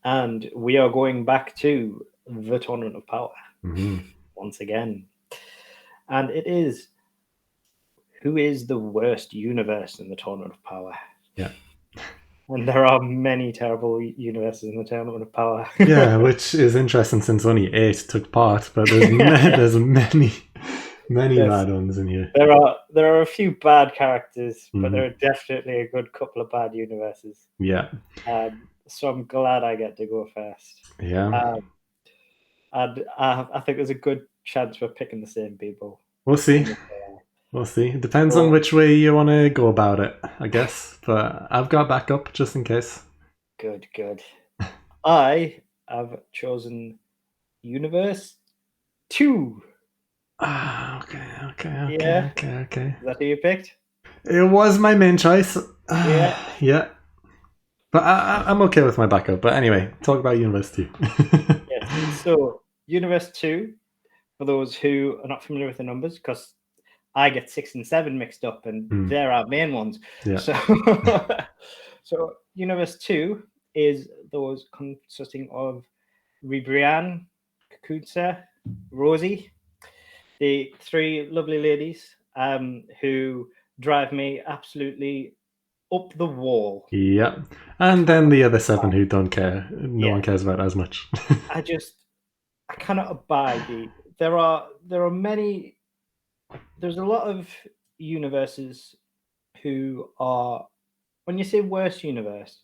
and we are going back to the Tournament of Power once again. And it is, who is the worst universe in the Tournament of Power? Yeah. And there are many terrible universes in the Tournament of Power. Yeah, which is interesting since only 8 took part, but there's there's many There's, bad ones in here. there are a few bad characters, but there Mhm. are definitely a good couple of bad universes. Yeah, So I'm glad I get to go first. yeah. Um, and I think there's a good chance we're picking the same people. We'll see. In the We'll see. It depends on so which way you want to go about it, I guess. But I've got backup just in case. good, good. I have chosen Universe 2. Ah, Yeah, okay. is that who you picked? It was my main choice. Yeah. Yeah, but I'm okay with my backup. But anyway, talk about University. Yes. So Universe 2, for those who are not familiar with the numbers, because I get 6 and 7 mixed up, and they're our main ones. Yeah. So, so Universe 2 is those consisting of Ribrianne, Kakunsa, Rosie, the three lovely ladies who drive me absolutely up the wall. Yeah. And then the other 7 who don't care. No one Yeah, cares about as much. I cannot abide the. There are many. There's a lot of universes who are. When you say worst universe,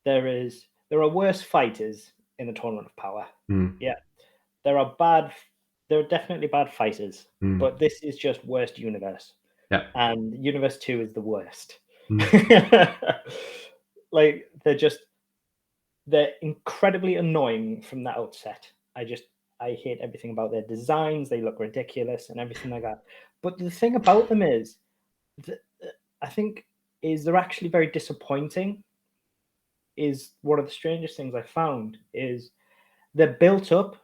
there are worse fighters in the Tournament of Power. Yeah, there are bad. There are definitely bad fighters, but this is just worst universe, Yeah. and Universe 2 is the worst. Mm. Like they're incredibly annoying from the outset. I hate everything about their designs. They look ridiculous and everything like that. But the thing about them is, I think, is they're actually very disappointing. Is one of the strangest things I found is they're built up.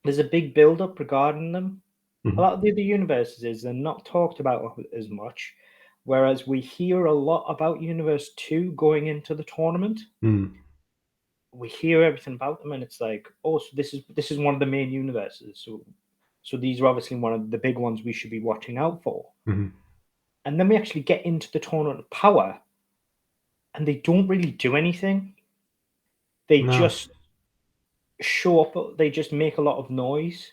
There's a big build up regarding them. A lot of the other universes they're not talked about as much, whereas we hear a lot about Universe 2 going into the tournament. We hear everything about them, and it's like, oh, so this is one of the main universes. So these are obviously one of the big ones we should be watching out for. And then we actually get into the Tournament of Power, and they don't really do anything. They No. just show up. They just make a lot of noise,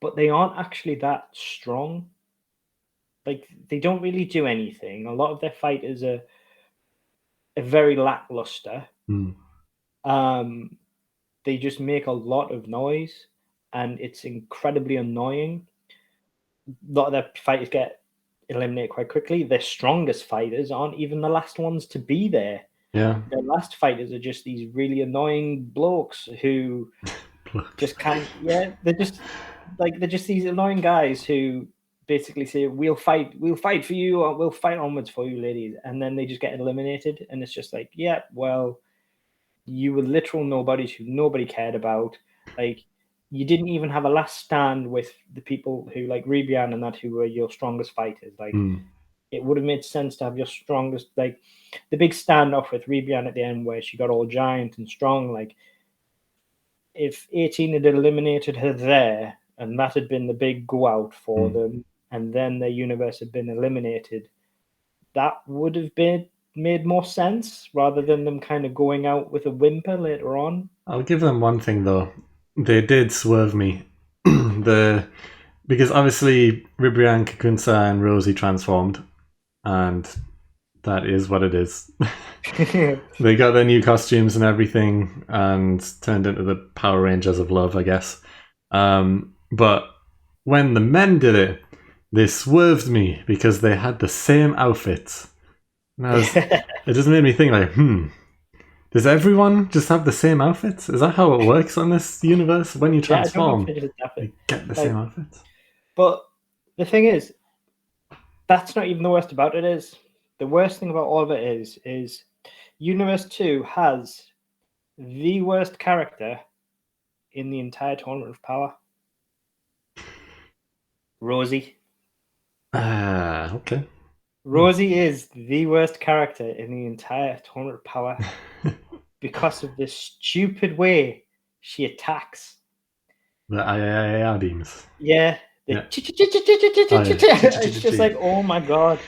but they aren't actually that strong. Like they don't really do anything. A lot of their fighters are very lackluster. Um, they just make a lot of noise, and it's incredibly annoying. A lot of their fighters get eliminated quite quickly. Their strongest fighters aren't even the last ones to be there. Yeah. Their last fighters are just these really annoying blokes who just can't. Yeah, they're just these annoying guys who basically say we'll fight for you, or we'll fight onwards for you, ladies, and then they just get eliminated, and it's just like, yeah, well, you were literal nobodies who nobody cared about. Like, you didn't even have a last stand with the people who, like Ribian and that, who were your strongest fighters. Like, it would have made sense to have your strongest, like, the big standoff with Ribian at the end where she got all giant and strong. Like, if 18 had eliminated her there, and that had been the big go out for them, and then their universe had been eliminated, that would have been made more sense rather than them kind of going out with a whimper later on. I'll give them one thing though. They did swerve me. Because obviously Ribrianne, Kakunsa, and Rosie transformed, and that is what it is. They got their new costumes and everything, and turned into the Power Rangers of love, I guess. But when the men did it, they swerved me because they had the same outfits. It just made me think, like, does everyone just have the same outfits? Is that how it works on this universe? When you Yeah, I don't know if transform, it just you happened. get the same Like, outfits. but the thing is, that's not even the worst about it. Is the worst thing about all of it is Universe 2 has the worst character in the entire Tournament of Power. Rosie. Okay. Rosie is the worst character in the entire Tournament of Power. because of this stupid way she attacks. The I beams. Yeah. Yeah. It's just like, oh my god,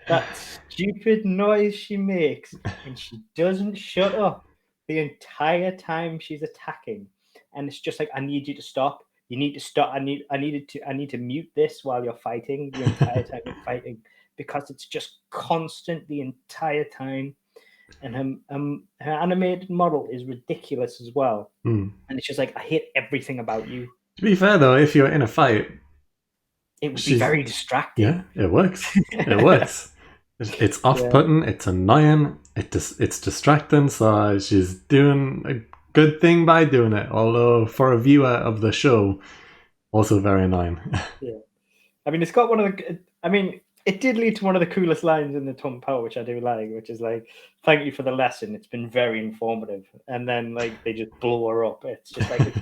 that stupid noise she makes, and she doesn't shut up the entire time she's attacking. And it's just like, I need you to stop. You need to stop. I need to mute this while you're fighting the entire time you're fighting, because it's just constant the entire time. And her animated model is ridiculous as well. Mm. And it's just like, I hate everything about you. To be fair though, if you're in a fight, It would be very distracting. Yeah, it works. It works. It's off-putting. It's annoying. It's distracting. So she's doing a good thing by doing it. Although for a viewer of the show, also very annoying. Yeah, I mean, it's got one of the. I mean, it did lead to one of the coolest lines in the Tom Power, which I do like, which is like, "Thank you for the lesson. It's been very informative." And then like they just blow her up. It's just like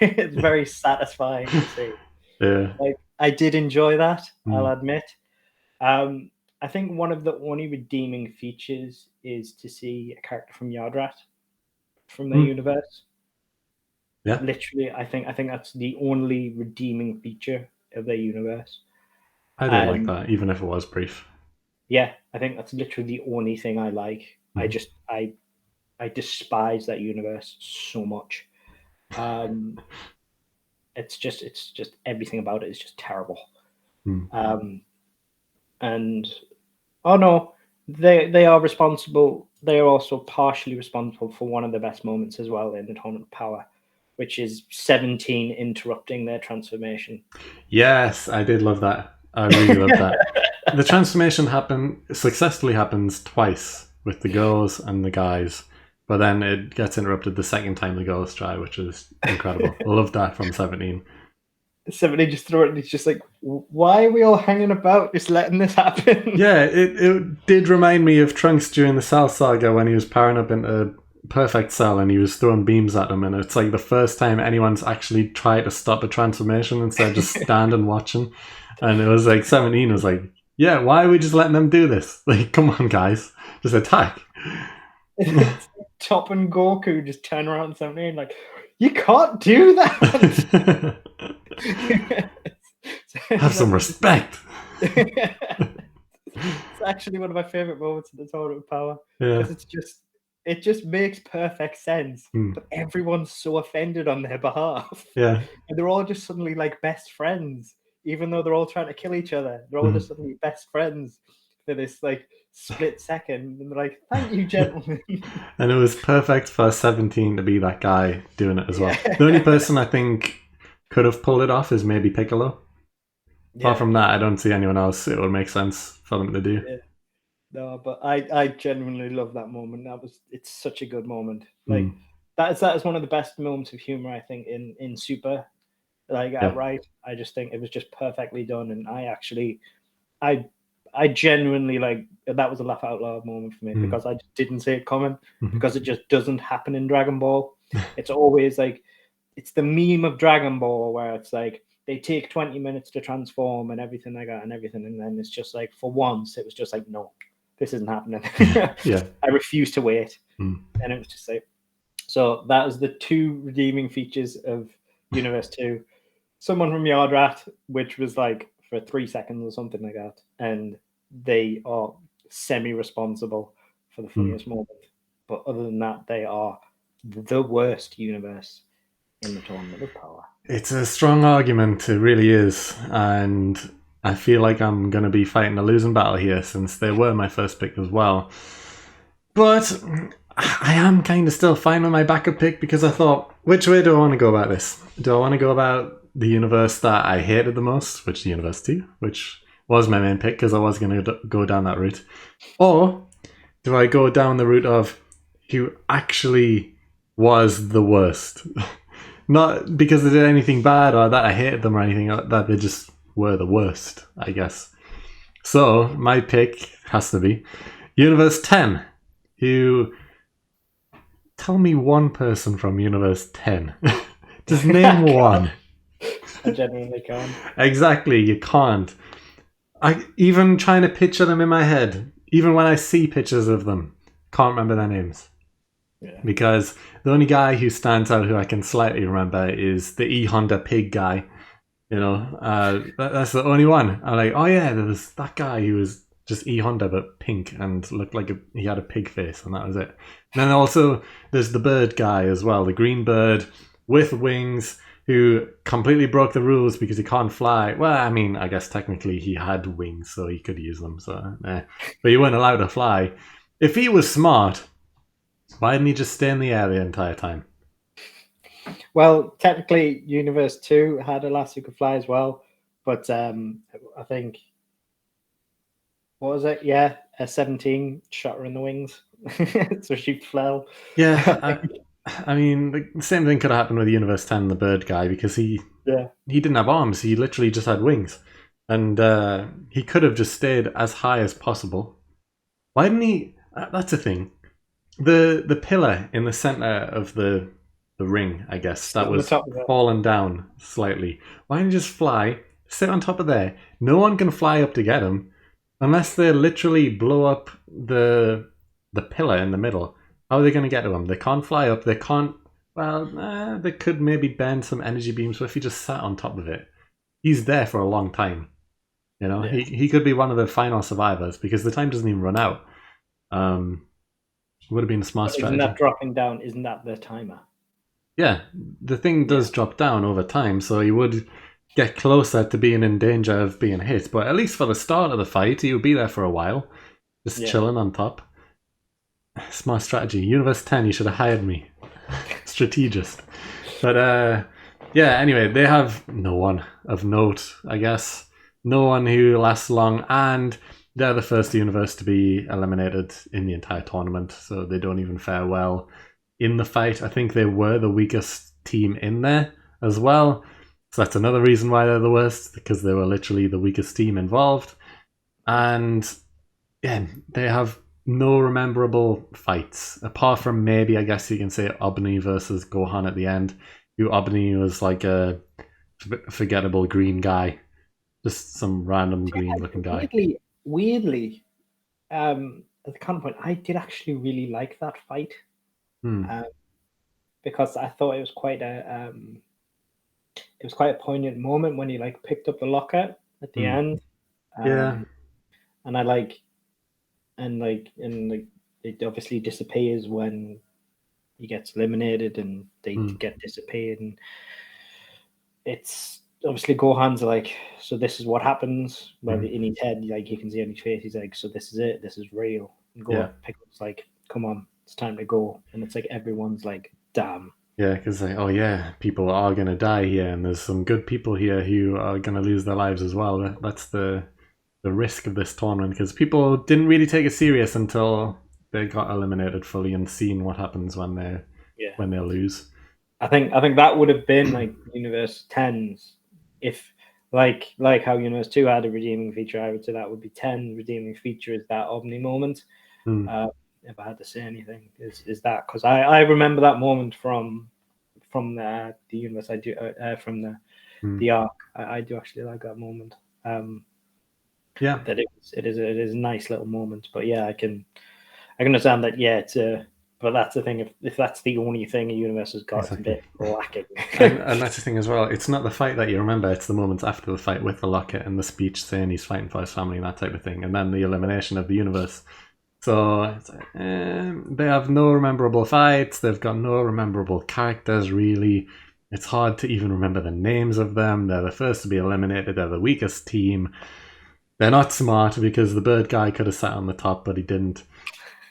it's very satisfying to see. Yeah. Like, I did enjoy that, I'll admit. I think one of the only redeeming features is to see a character from Yardrat from their universe. Yeah. Literally, I think that's the only redeeming feature of their universe. I did like that, even if it was brief. Yeah, I think that's literally the only thing I like. I despise that universe so much. It's just everything about it is just terrible. And oh no, they are responsible. They are also partially responsible for one of the best moments as well in the Tournament of Power, which is 17 interrupting their transformation. Yes, I did love that. I really love that. The transformation successfully happens twice with the girls and the guys, but then it gets interrupted the second time the girls try, which is incredible. I love that from 17. 17 just threw it, and it's just like, why are we all hanging about just letting this happen? Yeah, it did remind me of Trunks during the Cell Saga when he was powering up into Perfect Cell and he was throwing beams at him, and it's like the first time anyone's actually tried to stop a transformation instead of just standing watching. And it was like 17 was like, yeah, why are we just letting them do this? Like, come on, guys, just attack. It's Top and Goku just turn around 17 like, you can't do that. Have some respect. It's actually one of my favorite moments in the Tournament of Power, because it just makes perfect sense. But everyone's so offended on their behalf. Yeah, and they're all just suddenly like best friends, even though they're all trying to kill each other. They're all just suddenly best friends for this like split second, and they're like, "Thank you, gentlemen." And it was perfect for 17 to be that guy doing it as well. The only person I think could have pulled it off is maybe Piccolo. Apart from that, I don't see anyone else it would make sense for them to do. Yeah. No, but I genuinely love that moment. It's such a good moment. Like that is one of the best moments of humor, I think, in Super. Like outright, I just think it was just perfectly done, and I genuinely like that was a laugh out loud moment for me, because I just didn't see it coming, because it just doesn't happen in Dragon Ball. It's always like, it's the meme of Dragon Ball where it's like they take 20 minutes to transform and everything like that and everything, and then it's just like, for once it was just like, no, this isn't happening. I refuse to wait. And it was just like, so that is the two redeeming features of Universe 2. Someone from Yardrat, which was like for 3 seconds or something like that, and they are semi-responsible for the funniest moment. But other than that, they are the worst universe in the Tournament of Power. It's a strong argument, it really is, and I feel like I'm going to be fighting a losing battle here, since they were my first pick as well. But I am kind of still fine with my backup pick, because I thought, which way do I want to go about this? Do I want to go about the universe that I hated the most, which is Universe 2, which was my main pick because I was going to go down that route? Or do I go down the route of who actually was the worst? Not because they did anything bad or that I hated them or anything, that they just were the worst, I guess. So my pick has to be Universe 10. Tell me one person from Universe 10. Just name one. I genuinely can't. Exactly, you can't. I even trying to picture them in my head, even when I see pictures of them, can't remember their names. Because the only guy who stands out who I can slightly remember is the E Honda pig guy. That's the only one. I'm like, oh yeah, there was that guy who was just E Honda but pink and looked like he had a pig face, and that was it. And then also there's the bird guy as well, the green bird with wings who completely broke the rules because he can't fly. Well, I mean, I guess technically he had wings, so he could use them. But he weren't allowed to fly. If he was smart, why didn't he just stay in the air the entire time? Well, technically, Universe 2 had a lass who could fly as well, but I think, what was it? Yeah, a 17 shot her in the wings, so she fell. Yeah, I mean, the same thing could have happened with Universe 10, the bird guy, because he didn't have arms. He literally just had wings. And he could have just stayed as high as possible. Why didn't he? That's the thing. The pillar in the center of the ring, I guess, that was fallen down slightly. Why didn't he just fly, sit on top of there? No one can fly up to get him unless they literally blow up the pillar in the middle. How are they going to get to him? They can't fly up. They can't. Well, they could maybe bend some energy beams, but if he just sat on top of it, he's there for a long time. He could be one of the final survivors because the time doesn't even run out. Would have been a smart strategy. Isn't that dropping down? Isn't that the timer? Yeah, the thing does drop down over time, so he would get closer to being in danger of being hit. But at least for the start of the fight, he would be there for a while, just chilling on top. Smart strategy. Universe 10, you should have hired me. Strategist. But anyway, they have no one of note, I guess. No one who lasts long, and they're the first universe to be eliminated in the entire tournament, so they don't even fare well in the fight. I think they were the weakest team in there as well. So that's another reason why they're the worst, because they were literally the weakest team involved. And yeah, they have no rememberable fights, apart from maybe, I guess you can say, Obni versus Gohan at the end. Obni was like a forgettable green guy. Just some random green-looking guy. Weirdly, at the counterpoint, I did actually really like that fight. Because I thought it was quite a poignant moment when he like picked up the locker at the end. And it obviously disappears when he gets eliminated and they get disappeared, and it's obviously Gohan's like, so this is what happens. But in his head, like you can see on his face, he's like, so this is it, this is real. And Gohan picks like, come on, it's time to go. And it's like everyone's like, damn. Yeah, because like, oh yeah, people are gonna die here, and there's some good people here who are gonna lose their lives as well. That's the risk of this tournament, because people didn't really take it serious until they got eliminated fully and seen what happens when they lose. I think that would have been like Universe 10's, if like how Universe 2 had a redeeming feature. I would say that would be 10 redeeming feature is that Omni moment. If I had to say anything, is that, because I remember that moment from the universe. I do from the arc. I do actually like that moment. That it is a nice little moment. But yeah, I can understand that. Yeah, it's but that's the thing. If that's the only thing a universe has got, exactly, it's a bit lacking. and that's the thing as well. It's not the fight that you remember. It's the moments after the fight with the locket and the speech saying he's fighting for his family and that type of thing, and then the elimination of the universe. So they have no memorable fights. They've got no memorable characters, really. It's hard to even remember the names of them. They're the first to be eliminated. They're the weakest team. They're not smart because the bird guy could have sat on the top, but he didn't.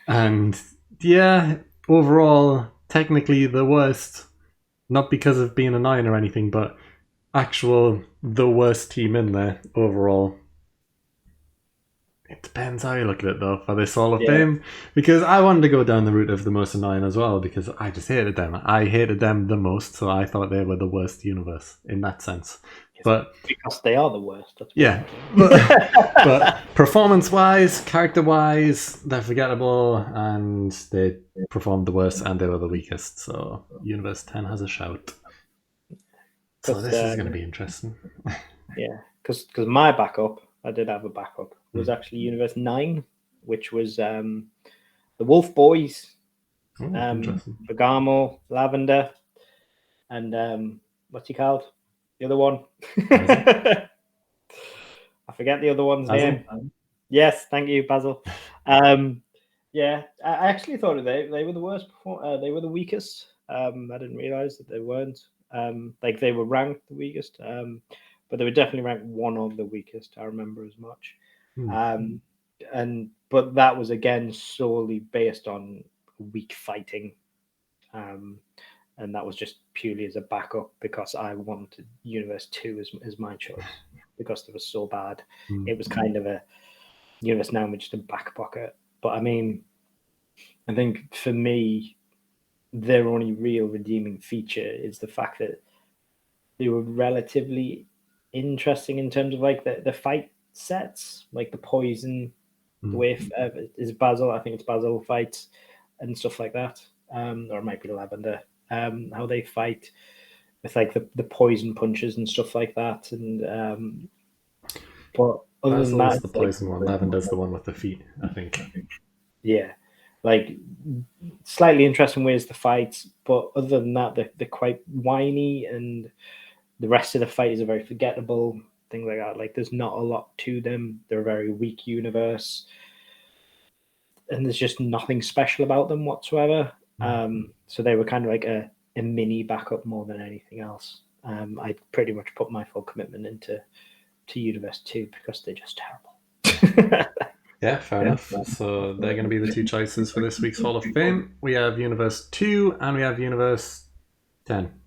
And yeah, overall, technically the worst. Not because of being annoying or anything, but the worst team in there overall. It depends how you look at it, though, for this Hall of Fame. Because I wanted to go down the route of the most annoying as well, because I just hated them. I hated them the most, so I thought they were the worst universe in that sense. But because they are the worst. But performance-wise, character-wise, they're forgettable, and they performed the worst, and they were the weakest. So Universe 10 has a shout. So this is going to be interesting. Yeah, because my backup, I did have a backup, was actually Universe 9, which was the Wolf Boys. Oh, interesting. Bergamo, lavender, and what's he called? The other one. Basil? I forget the other one's Basil? name. Yes, thank you, Basil. Yeah, I actually thought they were the worst. They were the weakest. I didn't realize that they weren't. Like they were ranked the weakest, but they were definitely ranked one of the weakest. I remember as much. Um, but that was again solely based on weak fighting, um, and that was just purely as a backup because I wanted Universe Two as my choice because they were so bad. It was kind of a Universe Now just a back pocket. But I mean, I think for me, their only real redeeming feature is the fact that they were relatively interesting in terms of like the fight sets, like the poison, the way is Basil. I think it's Basil fights and stuff like that, or it might be Lavender. How they fight with like the poison punches and stuff like that, and but other than that, Basil's the it's like poison one. Lavender's the one with the feet, I think. yeah, like slightly interesting ways to fight, but other than that, they're quite whiny, and the rest of the fighters are very forgettable. Things like that. Like there's not a lot to them. They're a very weak universe, and there's just nothing special about them whatsoever. So they were kind of like a mini backup more than anything else. I pretty much put my full commitment into Universe 2 because they're just terrible. Yeah, fair enough. So they're going to be the two choices for this week's Hall of Fame. We have Universe 2 and we have Universe 10.